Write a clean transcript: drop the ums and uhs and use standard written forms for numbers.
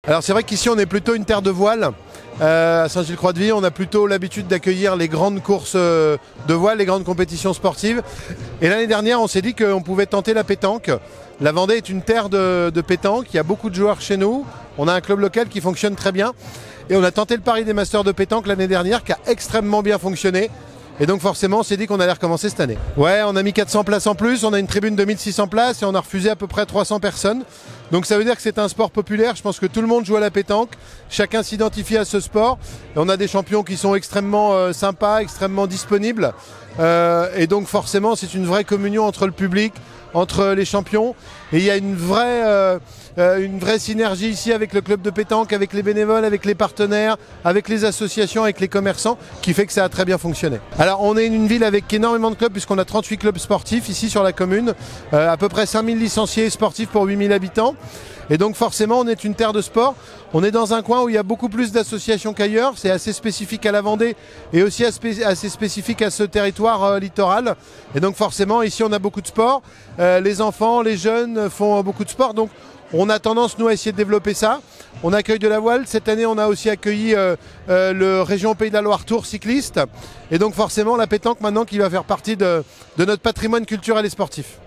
Alors c'est vrai qu'ici on est plutôt une terre de voile. À Saint-Gilles-Croix-de-Vie, on a plutôt l'habitude d'accueillir les grandes courses de voile, les grandes compétitions sportives. Et l'année dernière, on s'est dit qu'on pouvait tenter la pétanque. La Vendée est une terre de pétanque, il y a beaucoup de joueurs chez nous. On a un club local qui fonctionne très bien. Et on a tenté le pari des Masters de pétanque l'année dernière, qui a extrêmement bien fonctionné. Et donc forcément, on s'est dit qu'on allait recommencer cette année. Ouais, on a mis 400 places en plus, on a une tribune de 1600 places et on a refusé à peu près 300 personnes. Donc ça veut dire que c'est un sport populaire, je pense que tout le monde joue à la pétanque, chacun s'identifie à ce sport. Et on a des champions qui sont extrêmement sympas, extrêmement disponibles. Et donc forcément, c'est une vraie communion entre le public, entre les champions. Et il y a une vraie synergie ici avec le club de pétanque, avec les bénévoles, avec les partenaires, avec les associations, avec les commerçants, qui fait que ça a très bien fonctionné. Alors on est une ville avec énormément de clubs, puisqu'on a 38 clubs sportifs ici sur la commune, à peu près 5000 licenciés sportifs pour 8000 habitants. Et donc forcément, on est une terre de sport. On est dans un coin où il y a beaucoup plus d'associations qu'ailleurs. C'est assez spécifique à la Vendée et aussi assez spécifique à ce territoire littoral. Et donc forcément, ici, on a beaucoup de sport. Les enfants, les jeunes font beaucoup de sport. Donc on a tendance, nous, à essayer de développer ça. On accueille de la voile. Cette année, on a aussi accueilli le Région Pays de la Loire Tour cycliste. Et donc forcément, la pétanque, maintenant, qui va faire partie de notre patrimoine culturel et sportif.